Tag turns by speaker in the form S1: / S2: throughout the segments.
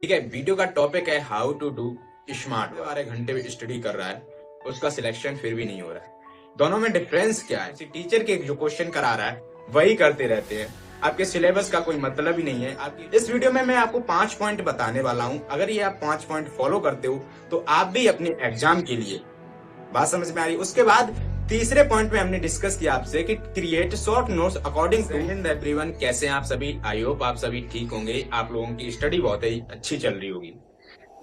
S1: ठीक है। वीडियो का टॉपिक है हाउ टू डू स्मार्ट। 12 घंटे स्टडी कर रहा है, उसका सिलेक्शन फिर भी नहीं हो रहा है। दोनों में डिफरेंस क्या है? टीचर के जो क्वेश्चन करा रहा है वही करते रहते हैं, आपके सिलेबस का कोई मतलब ही नहीं है। आपकी इस वीडियो में मैं आपको 5 पॉइंट बताने वाला हूं। अगर ये आप 5 पॉइंट फॉलो करते हो तो आप भी अपने एग्जाम के लिए, बात समझ में आ रही है? उसके बाद तीसरे पॉइंट में हमने डिस्कस किया आपसे कि create short notes according to everyone. कैसे हैं आप सभी? आई होप आप सभी ठीक होंगे। आप लोगों की स्टडी बहुत ही अच्छी चल रही होगी।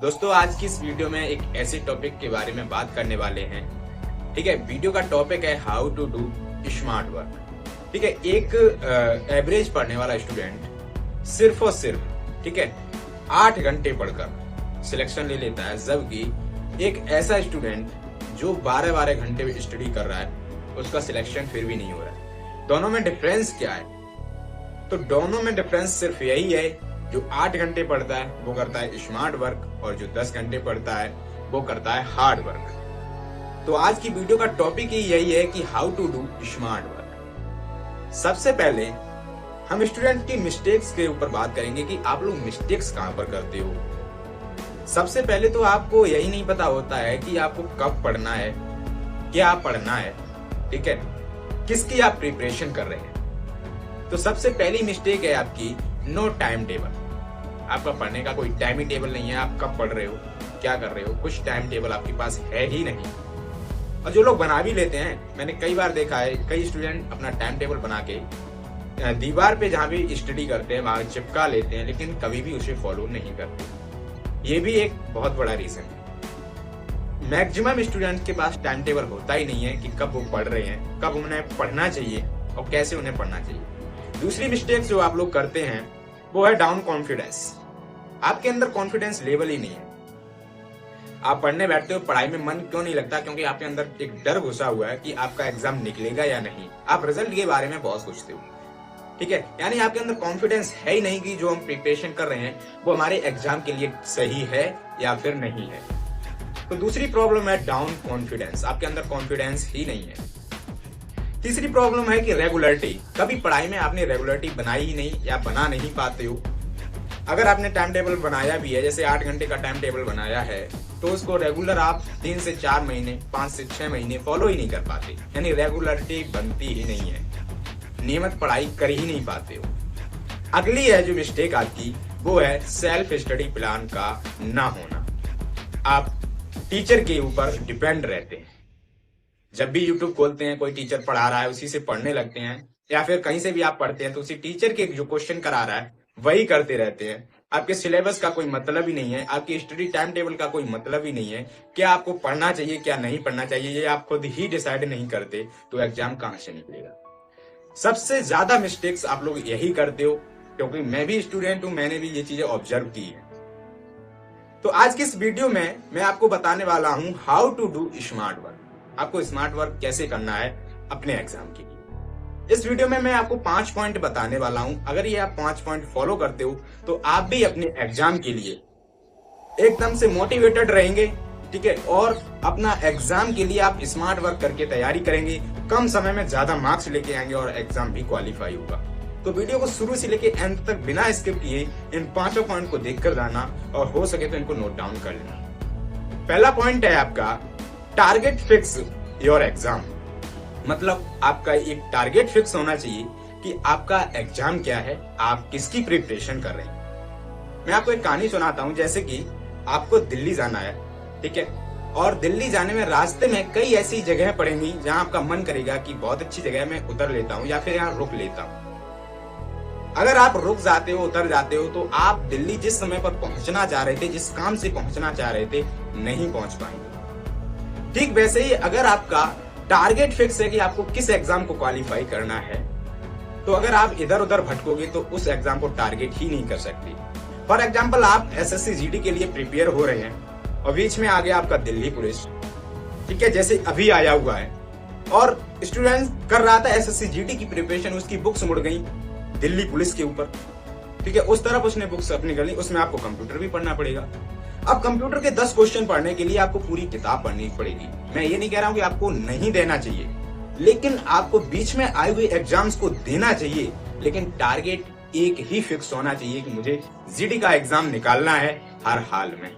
S1: दोस्तों, आज की इस वीडियो में एक ऐसे टॉपिक के बारे में बात करने वाले हैं। ठीक है, वीडियो का टॉपिक है how to do smart work. ठीक है, एक एवरेज पढ़ने वाला स्टूडेंट सिर्फ और सिर्फ, ठीक है, 8 घंटे पढ़कर सिलेक्शन ले लेता है, जबकि एक ऐसा स्टूडेंट जो 12-12 घंटे स्टडी कर रहा है उसका सिलेक्शन फिर भी नहीं हो रहा है। दोनों में डिफरेंस क्या है? तो दोनों में डिफरेंस सिर्फ यही है, जो 8 घंटे पढ़ता है वो करता है स्मार्ट वर्क, और जो 10 घंटे पढ़ता है वो करता है हार्ड वर्क। तो आज की वीडियो का टॉपिक ही यही है कि how to do smart work. सबसे पहले हम स्टूडेंट की मिस्टेक्स के ऊपर बात करेंगे कि आप लोग मिस्टेक्स कहां पर करते हो। सबसे पहले तो आपको यही नहीं पता होता है कि आपको कब पढ़ना है, क्या पढ़ना है, ठीक है, किसकी आप प्रिपरेशन कर रहे हैं। तो सबसे पहली मिस्टेक है आपकी नो टाइम टेबल। आपका पढ़ने का कोई टाइम ही टेबल नहीं है। आप कब पढ़ रहे हो, क्या कर रहे हो, कुछ टाइम टेबल आपके पास है ही नहीं। और जो लोग बना भी लेते हैं, मैंने कई बार देखा है, कई स्टूडेंट अपना टाइम टेबल बना के दीवार पे जहां भी स्टडी करते हैं वहां चिपका लेते हैं, लेकिन कभी भी उसे फॉलो नहीं करते। ये भी एक बहुत बड़ा रीजन है। मैक्सिमम स्टूडेंट के पास टाइम टेबल होता ही नहीं है कि कब वो पढ़ रहे हैं, कब उन्हें पढ़ना चाहिए और कैसे उन्हें पढ़ना चाहिए। दूसरी मिस्टेक जो आप लोग करते हैं वो है डाउन कॉन्फिडेंस। आपके अंदर कॉन्फिडेंस लेवल ही नहीं है। आप पढ़ने बैठते हो, पढ़ाई में मन क्यों नहीं लगता? क्योंकि आपके अंदर एक डर घुसा हुआ है कि आपका एग्जाम निकलेगा या नहीं। आप रिजल्ट के बारे में बहुत सोचते हो, ठीक है, यानी आपके अंदर कॉन्फिडेंस है ही नहीं कि जो हम प्रिपरेशन कर रहे हैं वो हमारे एग्जाम के लिए सही है या फिर नहीं है। तो दूसरी प्रॉब्लम है डाउन कॉन्फिडेंस। आपके अंदर कॉन्फिडेंस ही नहीं है। तीसरी प्रॉब्लम है कि रेगुलरिटी। कभी पढ़ाई में आपने रेगुलरिटी बनाई ही नहीं या बना नहीं पाते हो। अगर आपने टाइम टेबल बनाया भी है, जैसे 8 घंटे का टाइम टेबल बनाया है, तो उसको रेगुलर आप 3 से 4 महीने, 5 से 6 महीने फॉलो ही नहीं कर पाते, यानी रेगुलरिटी बनती ही नहीं है, नियमित पढ़ाई कर ही नहीं पाते हो। अगली है जो मिस्टेक आपकी, वो है सेल्फ स्टडी प्लान का ना होना। आप टीचर के ऊपर डिपेंड रहते हैं। जब भी यूट्यूब खोलते हैं, कोई टीचर पढ़ा रहा है, उसी से पढ़ने लगते हैं, या फिर कहीं से भी आप पढ़ते हैं तो उसी टीचर के जो क्वेश्चन करा रहा है वही करते रहते हैं। आपके सिलेबस का कोई मतलब ही नहीं है, आपकी स्टडी टाइम टेबल का कोई मतलब ही नहीं है। क्या आपको पढ़ना चाहिए, क्या नहीं पढ़ना चाहिए, ये आप खुद ही डिसाइड नहीं करते तो एग्जाम कहां से निकलेगा। सबसे ज्यादा मिस्टेक्स आप लोग यही करते हो, क्योंकि मैं भी स्टूडेंट हूं, मैंने भी ये चीजें ऑब्जर्व की है। तो आज की इस वीडियो में मैं आपको बताने वाला हूं how to do smart work. आपको स्मार्ट वर्क कैसे करना है अपने एग्जाम के लिए। इस वीडियो में मैं आपको 5 पॉइंट बताने वाला हूं। अगर ये आप 5 पॉइंट फॉलो करते हो तो आप भी अपने एग्जाम के लिए एकदम से मोटिवेटेड रहेंगे, ठीक है, और अपना एग्जाम के लिए आप स्मार्ट वर्क करके तैयारी करेंगे, कम समय में ज्यादा मार्क्स लेके आएंगे और एग्जाम भी क्वालिफाई होगा। तो वीडियो को शुरू से लेके एंड तक बिना स्किप किए इन 5 पॉइंट को देखकर जाना, और हो सके तो इनको नोट डाउन कर लेना। पहला पॉइंट है आपका टारगेट फिक्स योर एग्जाम। मतलब आपका एक टारगेट फिक्स होना चाहिए कि आपका एग्जाम क्या है, आप किसकी प्रिपरेशन कर रहे हैं। मैं आपको एक कहानी सुनाता हूं। जैसे कि आपको दिल्ली जाना है, ठीक है, और दिल्ली जाने में रास्ते में कई ऐसी जगह पड़ेंगी जहां आपका मन करेगा कि बहुत अच्छी जगह में उतर लेता हूं या फिर यहाँ रुक लेता हूं। अगर आप रुक जाते हो, उतर जाते हो, तो आप दिल्ली जिस समय पर पहुंचना चाह रहे थे, जिस काम से पहुंचना चाह रहे थे, नहीं पहुंच पाएंगे। ठीक वैसे ही अगर आपका टारगेट फिक्स है कि आपको किस एग्जाम को क्वालिफाई करना है, तो अगर आप इधर उधर भटकोगे तो उस एग्जाम को टारगेट ही नहीं कर सकते। फॉर एग्जाम्पल, आप एसएससी जीडी के लिए प्रिपेयर हो रहे हैं और बीच में आ गया आपका दिल्ली पुलिस, ठीक है, जैसे अभी आया हुआ है, और स्टूडेंट कर रहा था एसएससी जीडी की प्रिपरेशन, उसकी बुक्स मुड़ गई दिल्ली पुलिस के ऊपर, ठीक है, उस तरफ उसने बुक्स अपनी कर ली। उसमें आपको कंप्यूटर भी पढ़ना पड़ेगा। अब कंप्यूटर के 10 क्वेश्चन पढ़ने के लिए आपको पूरी किताब पढ़नी पड़ेगी। मैं ये नहीं कह रहा हूं कि आपको नहीं देना चाहिए, लेकिन आपको बीच में आए हुए एग्जाम्स को देना चाहिए, लेकिन टारगेट एक ही फिक्स होना चाहिए कि मुझे जीडी का एग्जाम निकालना है, हर हाल में।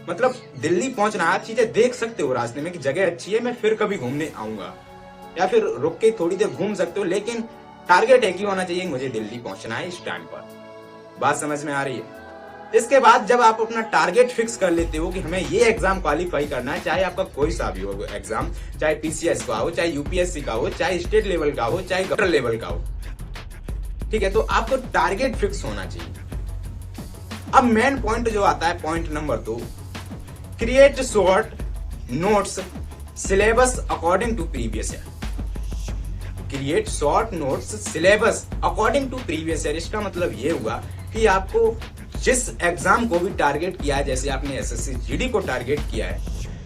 S1: मतलब दिल्ली पहुंचना, आप चीजें देख सकते हो रास्ते में कि जगह अच्छी है, मैं फिर कभी घूमने आऊंगा, या फिर रुक के थोड़ी देर घूम सकते हो, लेकिन टारगेट एक ही होना चाहिए, मुझे दिल्ली पहुंचना है इस टाइम पर। बात समझ में आ रही है? इसके बाद जब आप अपना टारगेट फिक्स कर लेते हो कि हमें ये एग्जाम क्वालिफाई करना है, चाहे आपका कोई सा भी हो एग्जाम, चाहे पीसीएस का हो, चाहे यूपीएससी का हो, चाहे स्टेट लेवल का हो, चाहे गवर्नर लेवल का हो, ठीक है, तो आपको टारगेट फिक्स होना चाहिए। अब मेन पॉइंट जो आता है, point number 2, create short notes syllabus according to previous year. Create short notes syllabus according to previous year, इसका मतलब ये हुआ कि आपको जिस एग्जाम को भी टारगेट किया है, जैसे आपने एसएससी जीडी को टारगेट किया है,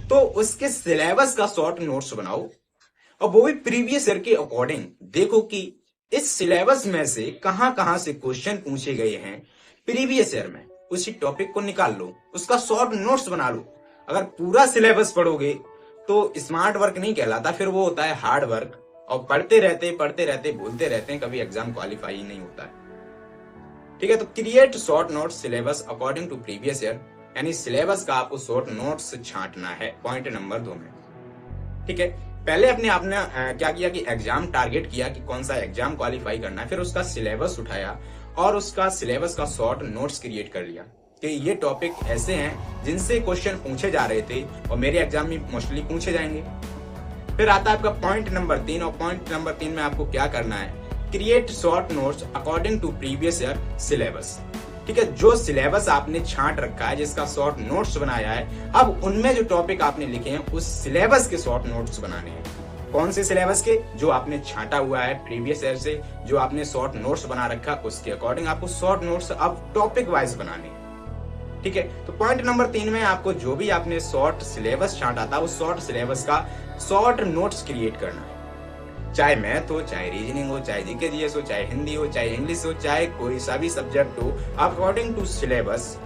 S1: तो उसके सिलेबस का शॉर्ट नोट्स बनाओ, और वो भी प्रीवियस ईयर के अकॉर्डिंग। देखो कि इस सिलेबस में से कहां से क्वेश्चन पूछे गए हैं प्रीवियस ईयर में, उसी टॉपिक को निकाल लो, उसका शॉर्ट नोट्स बना लो। अगर पूरा सिलेबस पढ़ोगे तो स्मार्ट वर्क नहीं कहलाता, फिर वो होता है हार्ड वर्क, और पढ़ते रहते भूलते रहते हैं, कभी एग्जाम क्वालिफाई नहीं होता है। ठीक है, तो create short notes syllabus according to previous year, यानी सिलेबस का आपको शॉर्ट नोट्स छांटना है पॉइंट नंबर 2 में। ठीक है, पहले आपने क्या किया कि एग्जाम टारगेट किया कि कौन सा एग्जाम क्वालिफाई करना है, फिर उसका सिलेबस उठाया और उसका सिलेबस का शॉर्ट नोट्स क्रिएट कर लिया कि ये टॉपिक ऐसे हैं जिनसे क्वेश्चन पूछे जा रहे थे और मेरे एग्जाम में मोस्टली पूछे जाएंगे। फिर आता है आपका पॉइंट नंबर 3, और पॉइंट नंबर 3 में आपको क्या करना है, create short notes according to previous year syllabus. ठीक है, जो सिलेबस आपने छांट रखा है, जिसका शॉर्ट नोट्स बनाया है, अब उनमें जो टॉपिक आपने लिखे हैं उस सिलेबस के शॉर्ट नोट्स बनाने हैं। कौन से सिलेबस के? जो आपने छांटा हुआ है प्रीवियस ईयर से, जो आपने शॉर्ट नोट्स बना रखा, उसके अकॉर्डिंग आपको शॉर्ट नोट्स अब टॉपिक वाइज बनाने हैं। ठीक है, तो पॉइंट नंबर 3 में आपको जो भी आपने शॉर्ट सिलेबस छांटा था, उस शॉर्ट सिलेबस का शॉर्ट नोट्स क्रिएट करना है। चाहे मैथ हो, चाहे रीजनिंग हो, चाहे जीके जीएस हो, चाहे हिंदी हो, चाहे इंग्लिश हो, चाहे कोई सा भी सब्जेक्ट हो, अकॉर्डिंग टू सिलेबस।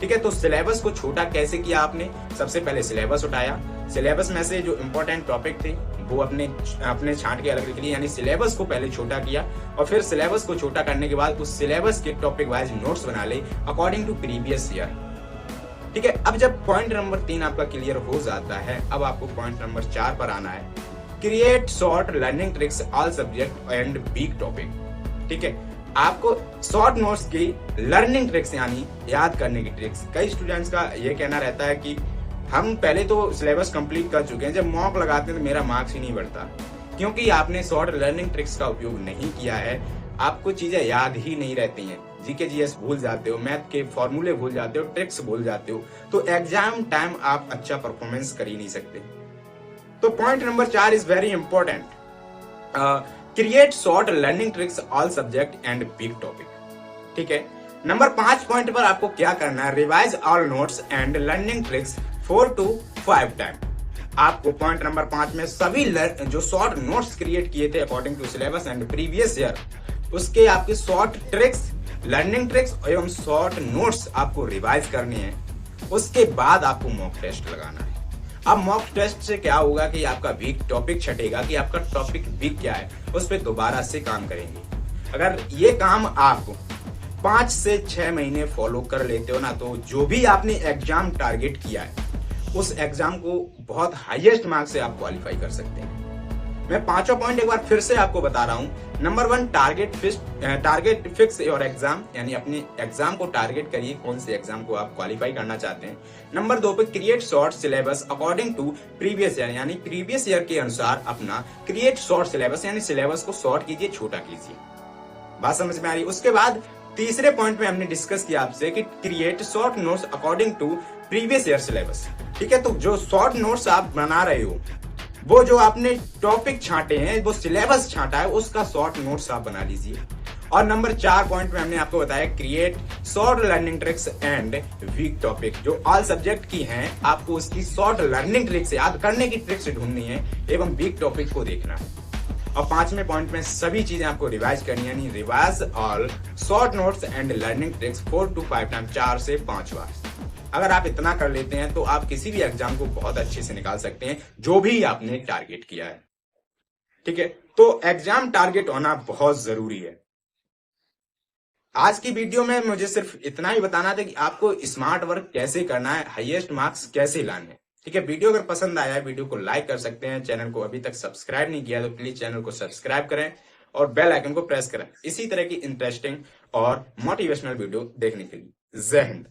S1: ठीक है, तो सिलेबस को छोटा कैसे किया आपने? सबसे पहले सिलेबस उठाया, सिलेबस में से जो इंपॉर्टेंट टॉपिक थे वो अपने छांट के अलग लिए, यानी सिलेबस को पहले छोटा किया, और फिर सिलेबस को छोटा करने के बाद उस सिलेबस के टॉपिक वाइज नोट्स बना ले अकॉर्डिंग टू प्रीवियस ईयर। ठीक है, अब जब पॉइंट नंबर 3 आपका क्लियर हो जाता है, अब आपको पॉइंट नंबर 4 पर आना है, create short learning tricks all subject and big topic. ठीक है, आपको शॉर्ट नोट्स की लर्निंग ट्रिक्स यानी याद करने की ट्रिक्स। कई स्टूडेंट्स का ये कहना रहता है कि हम पहले तो सिलेबस कंप्लीट कर चुके हैं, जब मॉक लगाते हैं तो मेरा मार्क्स ही नहीं बढ़ता, क्योंकि आपने शॉर्ट लर्निंग ट्रिक्स का उपयोग नहीं किया है। आपको चीजें याद ही नहीं रहती हैं, जीके जीएस भूल जाते हो, मैथ के फॉर्मूले भूल जाते हो, ट्रिक्स भूल जाते हो, तो एग्जाम टाइम आप अच्छा परफॉर्मेंस कर ही नहीं सकते। तो point number 4 is very important, create short learning tricks all subject and big topic. ठीक है, नंबर 5 पॉइंट पर आपको क्या करना है, revise all notes and learning tricks 4 to 5 time. आपको पॉइंट नंबर 5 में सभी जो शॉर्ट नोट्स क्रिएट किए थे according to syllabus and previous year, उसके आपके शॉर्ट ट्रिक्स, लर्निंग ट्रिक्स एवं शॉर्ट नोट्स आपको रिवाइज करनी है। उसके बाद आपको मॉक टेस्ट लगाना है। अब मॉक टेस्ट से क्या होगा कि आपका वीक टॉपिक छटेगा कि आपका टॉपिक वीक क्या है, उस पर दोबारा से काम करेंगे। अगर ये काम आप 5 से 6 महीने फॉलो कर लेते हो ना, तो जो भी आपने एग्जाम टारगेट किया है उस एग्जाम को बहुत हाईएस्ट मार्क्स से आप क्वालिफाई कर सकते हैं। मैं 5वां पॉइंट एक बार फिर से आपको बता रहा हूं। Number 1, target fix your exam, यानी अपने एग्जाम को टारगेट करिए कौन से एग्जाम को आप क्वालिफाई करना चाहते हैं। नंबर 2 पे create short syllabus according to previous year, यानी प्रीवियस ईयर के अनुसार अपना क्रिएट शॉर्ट सिलेबस, यानी सिलेबस को शॉर्ट कीजिए, छोटा कीजिए। बात समझ में आ रही है? उसके बाद तीसरे पॉइंट में हमने डिस्कस किया आपसे कि create short notes according to previous year syllabus. ठीक है, तो जो शॉर्ट नोट्स आप बना रहे हो, वो जो आपने टॉपिक छांटे हैं, वो सिलेबस छांटा है, उसका शॉर्ट नोट्स आप बना लीजिए। और नंबर 4 पॉइंट में हमने आपको बताया create short learning tricks and weak topic, जो ऑल सब्जेक्ट की हैं, आपको उसकी शॉर्ट लर्निंग ट्रिक्स याद करने की ट्रिक्स ढूंढनी है एवं वीक टॉपिक को देखना है। और 5वें पॉइंट में सभी चीजें आपको रिवाइज करनी है, यानी revise all short notes and learning tricks 4 to 5 time, 4 से 5 बार। अगर आप इतना कर लेते हैं तो आप किसी भी एग्जाम को बहुत अच्छे से निकाल सकते हैं, जो भी आपने टारगेट किया है। ठीक है, तो एग्जाम टारगेट होना बहुत जरूरी है। आज की वीडियो में मुझे सिर्फ इतना ही बताना था कि आपको स्मार्ट वर्क कैसे करना है, हाईएस्ट मार्क्स कैसे लाने हैं। ठीक है, वीडियो अगर पसंद आया है वीडियो को लाइक कर सकते हैं। चैनल को अभी तक सब्सक्राइब नहीं किया तो प्लीज चैनल को सब्सक्राइब करें और बेल आइकन को प्रेस करें इसी तरह की इंटरेस्टिंग और मोटिवेशनल वीडियो देखने के लिए। जय हिंद।